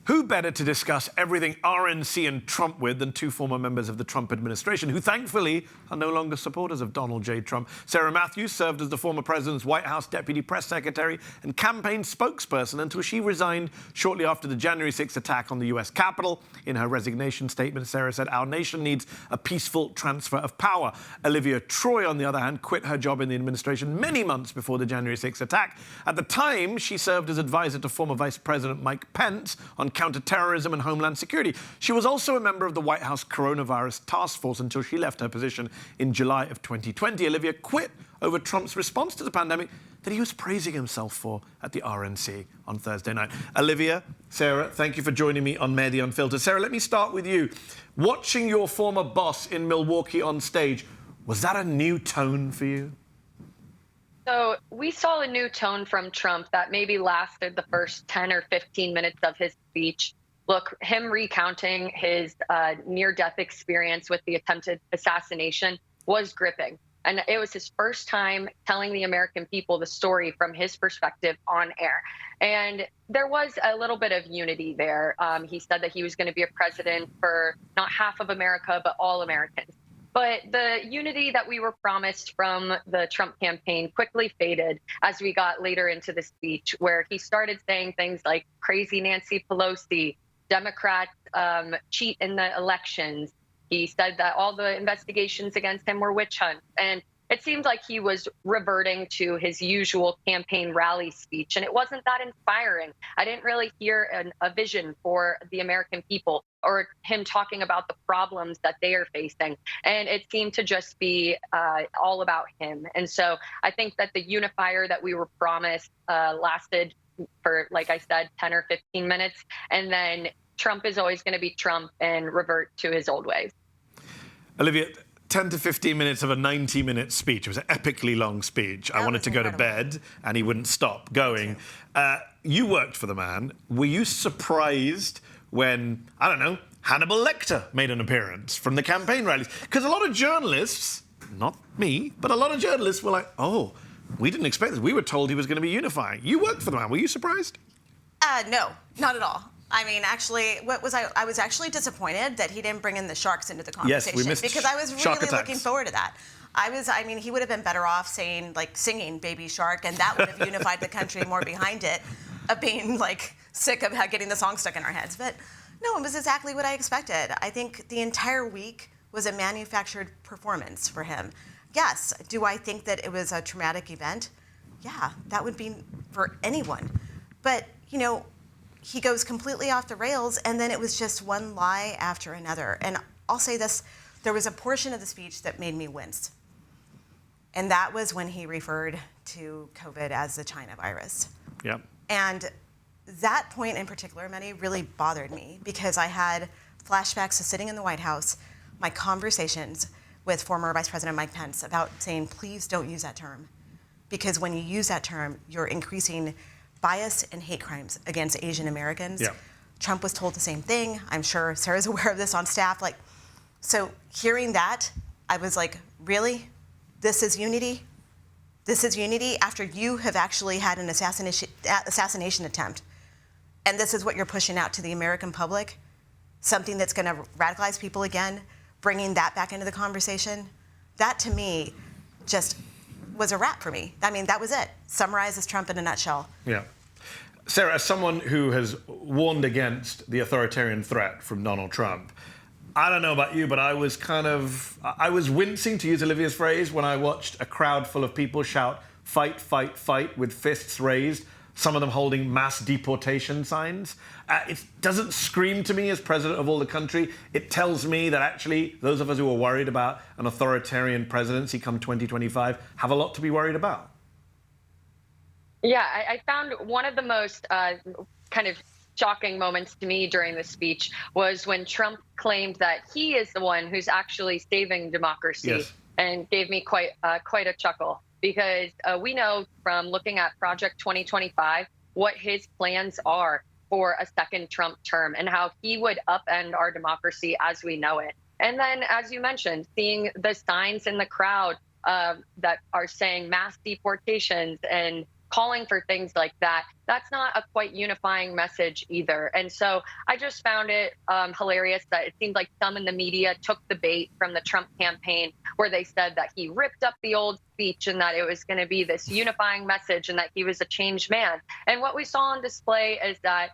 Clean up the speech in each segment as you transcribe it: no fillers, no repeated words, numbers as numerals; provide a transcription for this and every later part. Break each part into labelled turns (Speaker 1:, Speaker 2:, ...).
Speaker 1: Who better to discuss everything RNC and Trump with than two former members of the Trump administration, who thankfully are no longer supporters of Donald J. Trump? Sarah Mathews served as the former president's White House deputy press secretary and campaign spokesperson until she resigned shortly after the January 6th attack on the U.S. Capitol. In her resignation statement, Sarah said, "Our nation needs a peaceful transfer of power." Olivia Troye, on the other hand, quit her job in the administration many months before the January 6th attack. At the time, she served as advisor to former Vice President Mike Pence on counterterrorism and homeland security. She was also a member of the White House coronavirus task force until she left her position in July of 2020. Olivia quit over Trump's response to the pandemic that he was praising himself for at the RNC on Thursday night. Olivia, Sarah, thank you for joining me on Mehdi Unfiltered. Sarah, let me start with you. Watching your former boss in Milwaukee on stage, was that a new tone for you?
Speaker 2: So we saw a new tone from Trump that maybe lasted the first 10 or 15 minutes of his speech. Look, him recounting his near-death experience with the attempted assassination was gripping. And it was his first time telling the American people the story from his perspective on air. And there was a little bit of unity there. He said that he was going to be a president for not half of America, but all Americans. But the unity that we were promised from the Trump campaign quickly faded as we got later into the speech, where he started saying things like crazy Nancy Pelosi, Democrats cheat in the elections. He said that all the investigations against him were witch hunts. And it seemed like he was reverting to his usual campaign rally speech, and it wasn't that inspiring. I didn't really hear a vision for the American people or him talking about the problems that they are facing. And it seemed to just be all about him. And so I think that the unifier that we were promised lasted for, like I said, 10 or 15 minutes. And then Trump is always going to be Trump and revert to his old ways.
Speaker 1: Olivia, 10 to 15 minutes of a 90-minute speech. It was an epically long speech. I wanted to go to bed, and he wouldn't stop going. You worked for the man. Were you surprised when, I don't know, Hannibal Lecter made an appearance from the campaign rallies? Because a lot of journalists, not me, but a lot of journalists were like, oh, we didn't expect this. We were told he was going to be unifying. You worked for the man. Were you surprised?
Speaker 3: No, not at all. I mean, actually, I was actually disappointed that he didn't bring in the sharks into the conversation.
Speaker 1: Yes, we missed
Speaker 3: because I was really looking forward to that. I mean, he would have been better off singing Baby Shark, and that would have unified the country more behind it, of being sick of getting the song stuck in our heads. But no, it was exactly what I expected. I think the entire week was a manufactured performance for him. Yes, do I think that it was a traumatic event? Yeah, that would be for anyone. But, you know, he goes completely off the rails, and then it was just one lie after another. And I'll say this, there was a portion of the speech that made me wince. And that was when he referred to COVID as the China virus.
Speaker 1: Yep.
Speaker 3: And that point in particular, Mehdi, really bothered me because I had flashbacks to sitting in the White House, my conversations with former Vice President Mike Pence about saying, please don't use that term. Because when you use that term, you're increasing bias and hate crimes against Asian Americans. Yeah. Trump was told the same thing. I'm sure Sarah's aware of this on staff. So hearing that, I was like, really? This is unity? This is unity after you have actually had an assassination attempt. And this is what you're pushing out to the American public? Something that's going to radicalize people again, bringing that back into the conversation? That, to me, just was a wrap for me. I mean, that was it. Summarizes Trump in a nutshell.
Speaker 1: Yeah. Sarah, as someone who has warned against the authoritarian threat from Donald Trump, I don't know about you, but I was wincing, to use Olivia's phrase, when I watched a crowd full of people shout, fight, fight, fight, with fists raised, some of them holding mass deportation signs. It doesn't scream to me as president of all the country. It tells me that actually those of us who are worried about an authoritarian presidency come 2025 have a lot to be worried about.
Speaker 2: Yeah, I found one of the most kind of shocking moments to me during the speech was when Trump claimed that he is the one who's actually saving democracy. Yes. And gave me quite a chuckle. Because we know from looking at Project 2025 what his plans are for a second Trump term and how he would upend our democracy as we know it. And then, as you mentioned, seeing the signs in the crowd that are saying mass deportations and calling for things like that, that's not a quite unifying message either. And so I just found it hilarious that it seemed like some in the media took the bait from the Trump campaign where they said that he ripped up the old speech and that it was going to be this unifying message and that he was a changed man. And what we saw on display is that,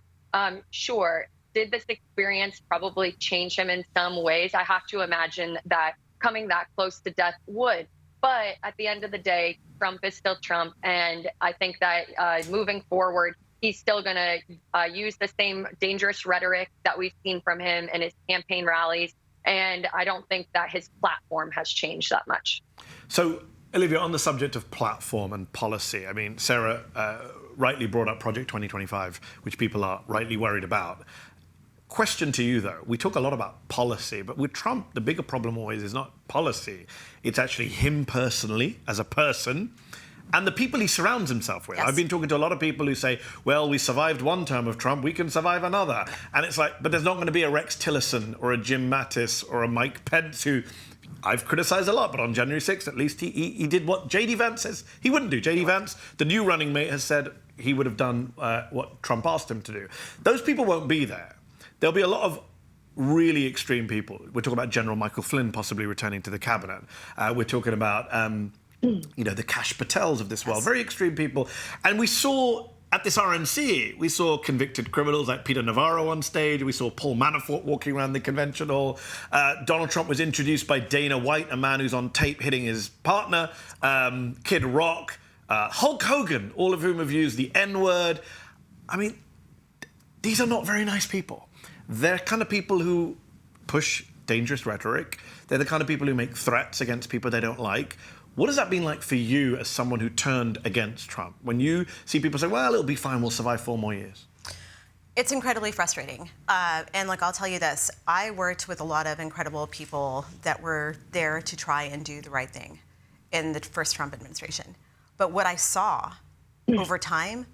Speaker 2: sure, did this experience probably change him in some ways? I have to imagine that coming that close to death would. But at the end of the day, Trump is still Trump. And I think that moving forward, he's still going to use the same dangerous rhetoric that we've seen from him in his campaign rallies. And I don't think that his platform has changed that much.
Speaker 1: So, Olivia, on the subject of platform and policy, I mean, Sarah rightly brought up Project 2025, which people are rightly worried about. Question to you, though. We talk a lot about policy, but with Trump, the bigger problem always is not policy. It's actually him personally, as a person, and the people he surrounds himself with. Yes. I've been talking to a lot of people who say, well, we survived one term of Trump, we can survive another. And it's like, but there's not going to be a Rex Tillerson or a Jim Mattis or a Mike Pence who I've criticized a lot, but on January 6th, at least he did what J.D. Vance says he wouldn't do. J.D. Vance, the new running mate, has said he would have done what Trump asked him to do. Those people won't be there. There'll be a lot of really extreme people. We're talking about General Michael Flynn possibly returning to the cabinet. We're talking about, the Kash Patels of this world, very extreme people. And we saw at this RNC, we saw convicted criminals like Peter Navarro on stage. We saw Paul Manafort walking around the convention hall. Donald Trump was introduced by Dana White, a man who's on tape hitting his partner. Kid Rock, Hulk Hogan, all of whom have used the N-word. I mean, these are not very nice people. They're kind of people who push dangerous rhetoric. They're the kind of people who make threats against people they don't like. What has that been like for you as someone who turned against Trump? When you see people say, well, it'll be fine, we'll survive 4 more years.
Speaker 3: It's incredibly frustrating. And I'll tell you this, I worked with a lot of incredible people that were there to try and do the right thing in the first Trump administration. But what I saw over time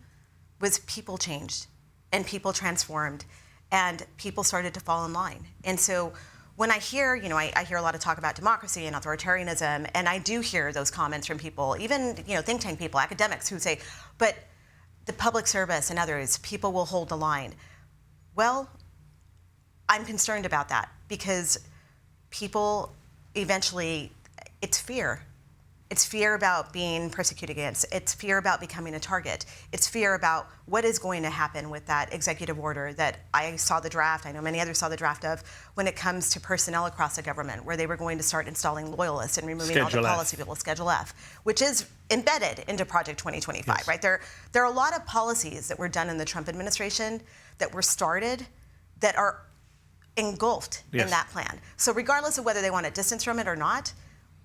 Speaker 3: was people changed and people transformed and people started to fall in line. And so when I hear, I hear a lot of talk about democracy and authoritarianism, and I do hear those comments from people, even, think tank people, academics who say, but the public service and others, people will hold the line. Well, I'm concerned about that because people eventually, it's fear. It's fear about being persecuted against. It's fear about becoming a target. It's fear about what is going to happen with that executive order that I saw the draft, I know many others saw the draft of, when it comes to personnel across the government, where they were going to start installing loyalists and removing all the policy people, Schedule F, which is embedded into Project 2025, yes. Right? There are a lot of policies that were done in the Trump administration that were started that are engulfed in that plan. So regardless of whether they want to distance from it or not,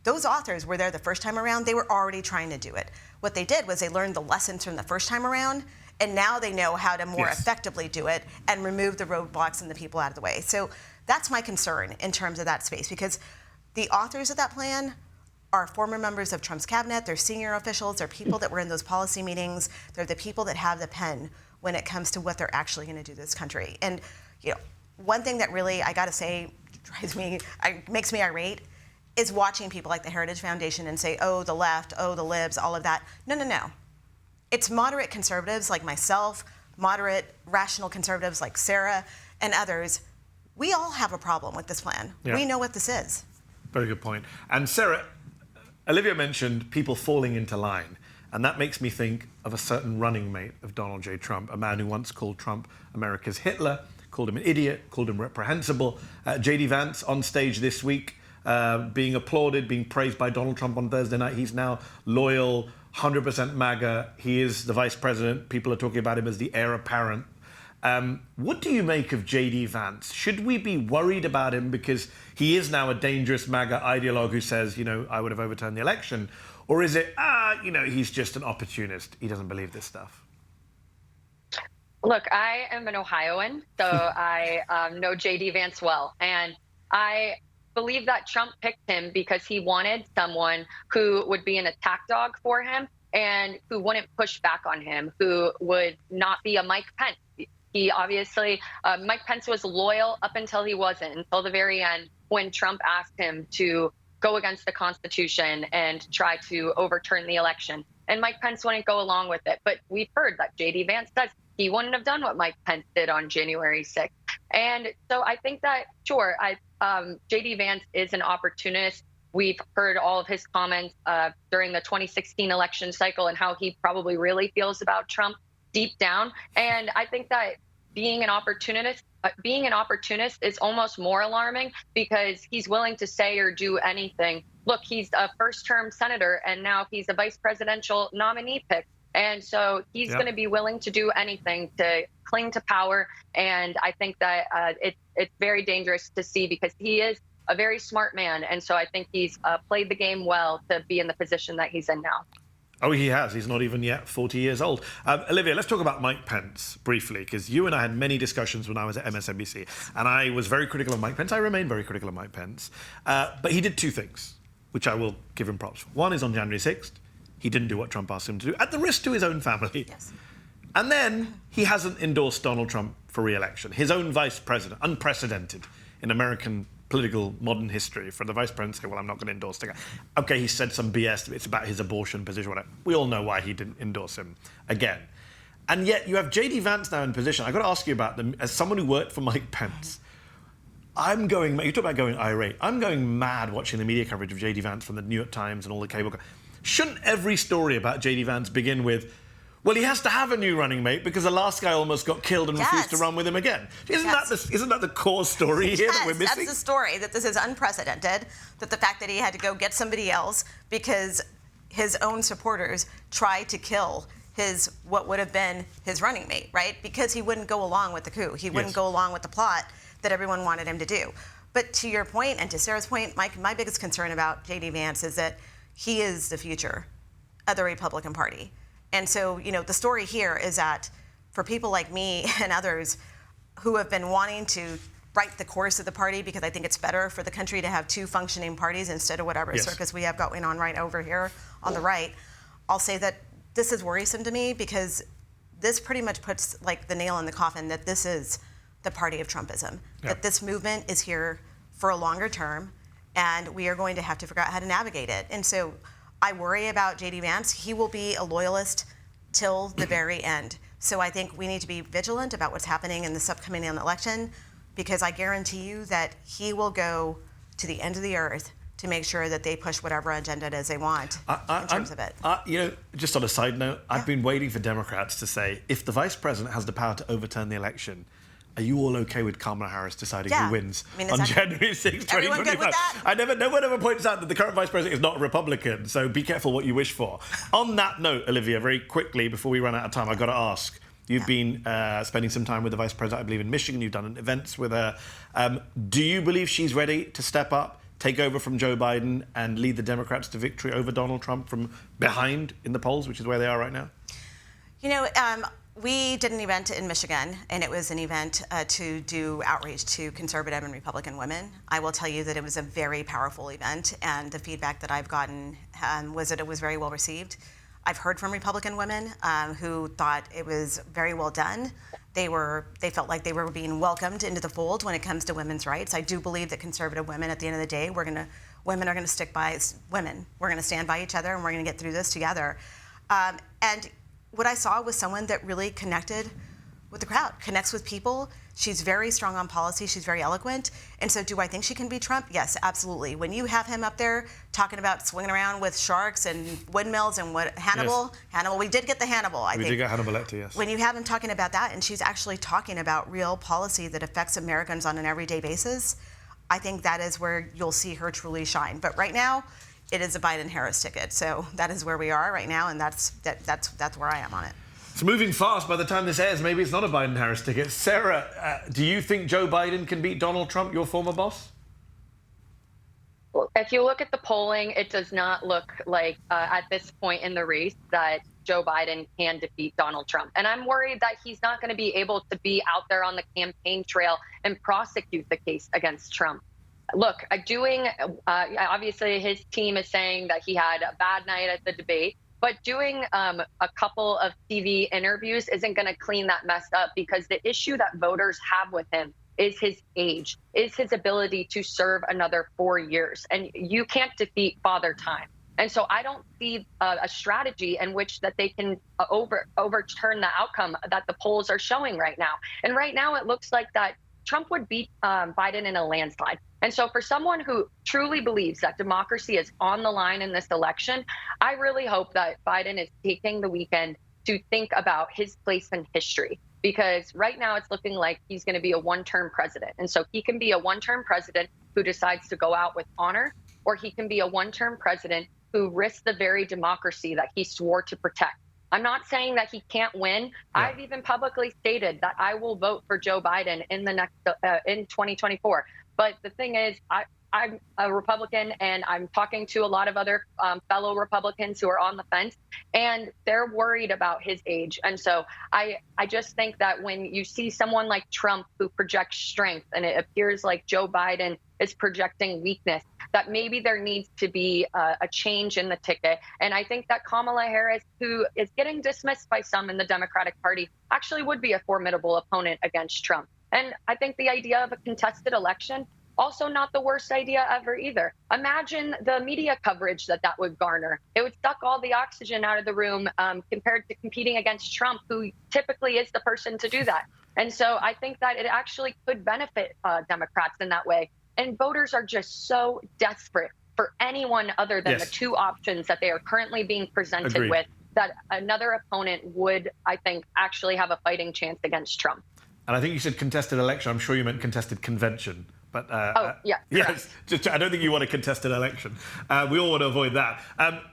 Speaker 3: those authors were there the first time around. They were already trying to do it. What they did was they learned the lessons from the first time around, and now they know how to more effectively do it and remove the roadblocks and the people out of the way. So that's my concern in terms of that space, because the authors of that plan are former members of Trump's cabinet. They're senior officials. They're people that were in those policy meetings. They're the people that have the pen when it comes to what they're actually going to do to this country. And one thing that really, I got to say, makes me irate is watching people like the Heritage Foundation and say, oh, the left, oh, the libs, all of that. No. It's moderate conservatives like myself, moderate, rational conservatives like Sarah and others. We all have a problem with this plan. Yeah. We know what this is.
Speaker 1: Very good point. And Sarah, Olivia mentioned people falling into line. And that makes me think of a certain running mate of Donald J. Trump, a man who once called Trump America's Hitler, called him an idiot, called him reprehensible. J.D. Vance on stage this week, being applauded, being praised by Donald Trump on Thursday night. He's now loyal, 100% MAGA. He is the vice president. People are talking about him as the heir apparent. What do you make of J.D. Vance? Should we be worried about him because he is now a dangerous MAGA ideologue who says, I would have overturned the election? Or is it, he's just an opportunist. He doesn't believe this stuff.
Speaker 2: Look, I am an Ohioan, so I know J.D. Vance well. And I believe that Trump picked him because he wanted someone who would be an attack dog for him and who wouldn't push back on him, who would not be a Mike Pence. He obviously, Mike Pence was loyal up until he wasn't, until the very end when Trump asked him to go against the Constitution and try to overturn the election. and Mike Pence wouldn't go along with it. But we've heard that J.D. Vance says he wouldn't have done what Mike Pence did on January 6th. And so I think that, sure, J.D. Vance is an opportunist. We've heard all of his comments during the 2016 election cycle and how he probably really feels about Trump deep down. And I think that being an opportunist is almost more alarming because he's willing to say or do anything. Look, he's a first-term senator, and now he's a vice presidential nominee pick. And so he's going to be willing to do anything to cling to power. And I think that it's very dangerous to see because he is a very smart man. And so I think he's played the game well to be in the position that he's in now.
Speaker 1: Oh, he has. He's not even yet 40 years old. Olivia, let's talk about Mike Pence briefly, because you and I had many discussions when I was at MSNBC, and I was very critical of Mike Pence. I remain very critical of Mike Pence. But he did two things, which I will give him props for. One is on January 6th, he didn't do what Trump asked him to do, at the risk to his own family.
Speaker 3: Yes.
Speaker 1: And then he hasn't endorsed Donald Trump for re-election. His own vice president, unprecedented in American political modern history, for the vice president to say, well, I'm not going to endorse the guy. Okay, he said some BS, it's about his abortion position, whatever. We all know why he didn't endorse him again. And yet you have J.D. Vance now in position. I've got to ask you about them. As someone who worked for Mike Pence, you talk about going irate. I'm going mad watching the media coverage of J.D. Vance from the New York Times and all the cable. Shouldn't every story about J.D. Vance begin with, well, he has to have a new running mate because the last guy almost got killed and refused to run with him again? Isn't that the core story here that we're missing?
Speaker 3: That's the story, that this is unprecedented, that the fact that he had to go get somebody else because his own supporters tried to kill what would have been his running mate, right? Because he wouldn't go along with the coup. He wouldn't go along with the plot that everyone wanted him to do. But to your point, and to Sarah's point, my biggest concern about J.D. Vance is that he is the future of the Republican Party. And so, the story here is that for people like me and others who have been wanting to right the course of the party, because I think it's better for the country to have two functioning parties instead of whatever circus we have going on right over here on the right, I'll say that this is worrisome to me because this pretty much puts like the nail in the coffin that this is the party of Trumpism, that this movement is here for a longer term, and we are going to have to figure out how to navigate it. And so I worry about J.D. Vance. He will be a loyalist till the very end. So I think we need to be vigilant about what's happening in this upcoming election, because I guarantee you that he will go to the end of the earth to make sure that they push whatever agenda it is they want in terms of it.
Speaker 1: Just on a side note, I've been waiting for Democrats to say, if the vice president has the power to overturn the election, are you all okay with Kamala Harris deciding who wins on January 6th, 2025? No one ever points out that the current vice president is not a Republican, so be careful what you wish for. On that note, Olivia, very quickly, before we run out of time, I've got to ask, you've been spending some time with the vice president, I believe, in Michigan. You've done events with her. Do you believe she's ready to step up, take over from Joe Biden, and lead the Democrats to victory over Donald Trump from behind in the polls, which is where they are right now?
Speaker 3: We did an event in Michigan, and it was an event to do outreach to conservative and Republican women. I will tell you that it was a very powerful event, and the feedback that I've gotten was that it was very well received. I've heard from Republican women who thought it was very well done. They felt like they were being welcomed into the fold when it comes to women's rights. I do believe that conservative women, at the end of the day, women are going to stick by women. We're going to stand by each other, and we're going to get through this together. And what I saw was someone that really connected with the crowd, connects with people. She's very strong on policy. She's very eloquent. And so do I think she can beat Trump? Yes, absolutely. When you have him up there talking about swinging around with sharks and windmills and Hannibal, we did get the Hannibal, I think.
Speaker 1: We did get Hannibal Lecter, yes.
Speaker 3: When you have him talking about that, and she's actually talking about real policy that affects Americans on an everyday basis, I think that is where you'll see her truly shine. But right now, it is a Biden-Harris ticket. So that is where we are right now, and that's where I am on it.
Speaker 1: It's moving fast. By the time this airs, maybe it's not a Biden-Harris ticket. Sarah, do you think Joe Biden can beat Donald Trump, your former boss?
Speaker 2: Well, if you look at the polling, it does not look like at this point in the race that Joe Biden can defeat Donald Trump. And I'm worried that he's not going to be able to be out there on the campaign trail and prosecute the case against Trump. Look, obviously his team is saying that he had a bad night at the debate, but doing a couple of TV interviews isn't going to clean that mess up, because the issue that voters have with him is his age, is his ability to serve another 4 years. And you can't defeat Father Time. And so I don't see a strategy in which that they can overturn the outcome that the polls are showing right now. And right now it looks like that Trump would beat Biden in a landslide. And so for someone who truly believes that democracy is on the line in this election, I really hope that Biden is taking the weekend to think about his place in history. Because right now it's looking like he's going to be a one-term president. And so he can be a one-term president who decides to go out with honor, or he can be a one-term president who risks the very democracy that he swore to protect. I'm not saying that he can't win. Yeah. I've even publicly stated that I will vote for Joe Biden in the next in 2024. But the thing is, I'm a Republican, and I'm talking to a lot of other fellow Republicans who are on the fence, and they're worried about his age. And so I just think that when you see someone like Trump who projects strength, and it appears like Joe Biden is projecting weakness, that maybe there needs to be a change in the ticket. And I think that Kamala Harris, who is getting dismissed by some in the Democratic Party, actually would be a formidable opponent against Trump. And I think the idea of a contested election, also not the worst idea ever either. Imagine the media coverage that would garner. It would suck all the oxygen out of the room compared to competing against Trump, who typically is the person to do that. And so I think that it actually could benefit Democrats in that way. And voters are just so desperate for anyone other than the two options that they are currently being presented with, that another opponent would, I think, actually have a fighting chance against Trump.
Speaker 1: And I think you said contested election. I'm sure you meant contested convention. But yes, I don't think you want a contested election. We all want to avoid that.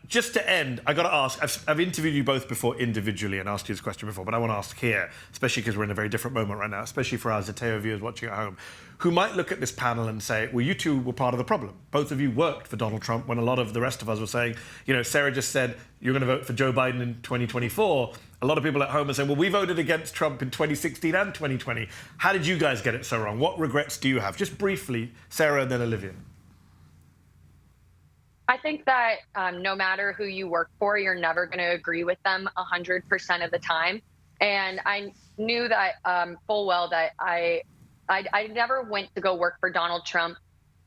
Speaker 1: Just to end, I got to ask, I've interviewed you both before individually and asked you this question before, but I want to ask here, especially because we're in a very different moment right now, especially for our Zeteo viewers watching at home, who might look at this panel and say, well, you two were part of the problem. Both of you worked for Donald Trump when a lot of the rest of us were saying, you know, Sarah just said you're going to vote for Joe Biden in 2024. A lot of people at home are saying, well, we voted against Trump in 2016 and 2020. How did you guys get it so wrong? What regrets do you have? Just briefly, Sarah and then Olivia.
Speaker 2: I think that no matter who you work for, you're never going to agree with them 100% of the time. And I knew that full well that I never went to go work for Donald Trump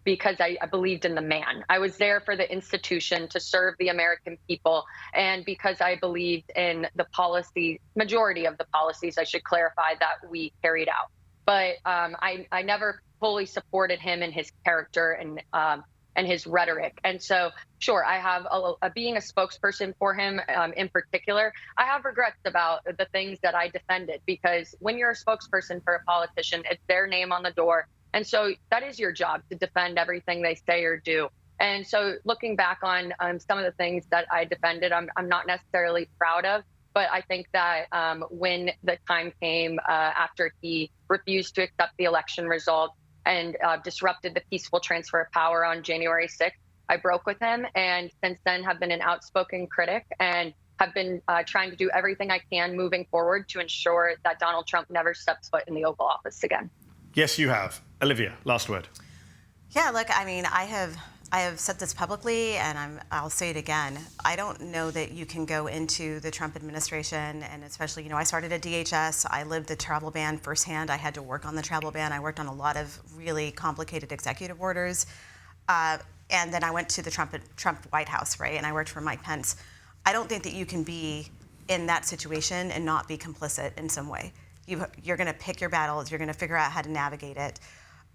Speaker 2: because I believed in the man. I was there for the institution to serve the American people, and because I believed in the policy, majority of the policies, I should clarify, that we carried out. But I never fully supported him and his character and his rhetoric. And so, sure, I have being a spokesperson for him in particular, I have regrets about the things that I defended, because when you're a spokesperson for a politician, it's their name on the door. And so that is your job, to defend everything they say or do. And so looking back on some of the things that I defended, I'm not necessarily proud of. But I think that when the time came after he refused to accept the election results and disrupted the peaceful transfer of power on January 6th, I broke with him, and since then have been an outspoken critic and have been trying to do everything I can moving forward to ensure that Donald Trump never steps foot in the Oval Office again.
Speaker 1: Yes, you have. Olivia, last word.
Speaker 3: Yeah, look, I mean, I have said this publicly, and I'll say it again. I don't know that you can go into the Trump administration, and especially, you know, I started at DHS. I lived the travel ban firsthand. I had to work on the travel ban. I worked on a lot of really complicated executive orders. And then I went to the Trump White House, right? And I worked for Mike Pence. I don't think that you can be in that situation and not be complicit in some way. You're going to pick your battles. You're going to figure out how to navigate it.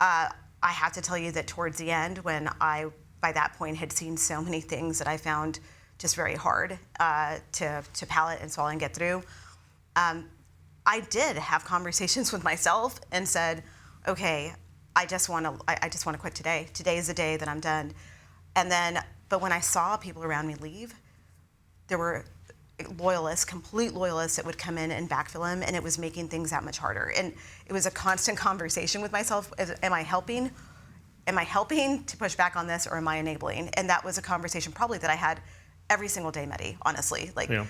Speaker 3: I have to tell you that towards the end, when I, by that point, had seen so many things that I found just very hard to palate and swallow and get through, I did have conversations with myself and said, okay, I just want to quit today. Today is the day that I'm done. And then, but when I saw people around me leave, there were loyalists, complete loyalists that would come in and backfill him, and it was making things that much harder. And it was a constant conversation with myself. Am I helping? Am I helping to push back on this, or am I enabling? And that was a conversation probably that I had every single day, Mehdi, honestly. Like, yeah.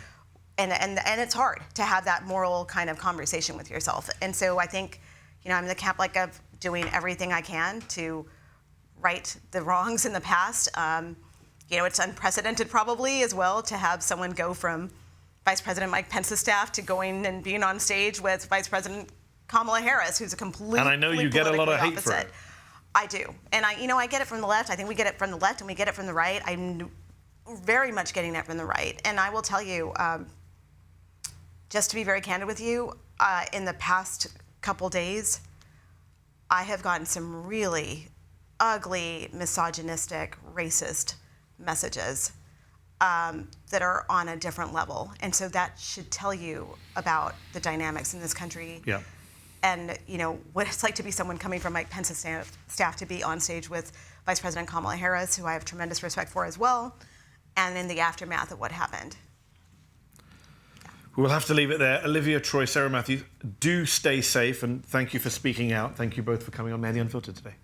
Speaker 3: And it's hard to have that moral kind of conversation with yourself. And so I think, you know, I'm in the camp like of doing everything I can to right the wrongs in the past. You know, it's unprecedented probably as well to have someone go from Vice President Mike Pence's staff to going and being on stage with Vice President Kamala Harris, who's a completely
Speaker 1: And I know you get a lot of hate for it.
Speaker 3: I do. And I get it from the left. I think we get it from the left and we get it from the right. very much getting it from the right. And I will tell you, just to be very candid with you, in the past couple days, I have gotten some really ugly, misogynistic, racist messages that are on a different level. And so that should tell you about the dynamics in this country.
Speaker 1: Yeah.
Speaker 3: And, what it's like to be someone coming from Mike Pence's staff to be on stage with Vice President Kamala Harris, who I have tremendous respect for as well, and in the aftermath of what happened.
Speaker 1: We'll have to leave it there. Olivia Troye, Sarah Mathews, do stay safe, and thank you for speaking out. Thank you both for coming on Mehdi Unfiltered today.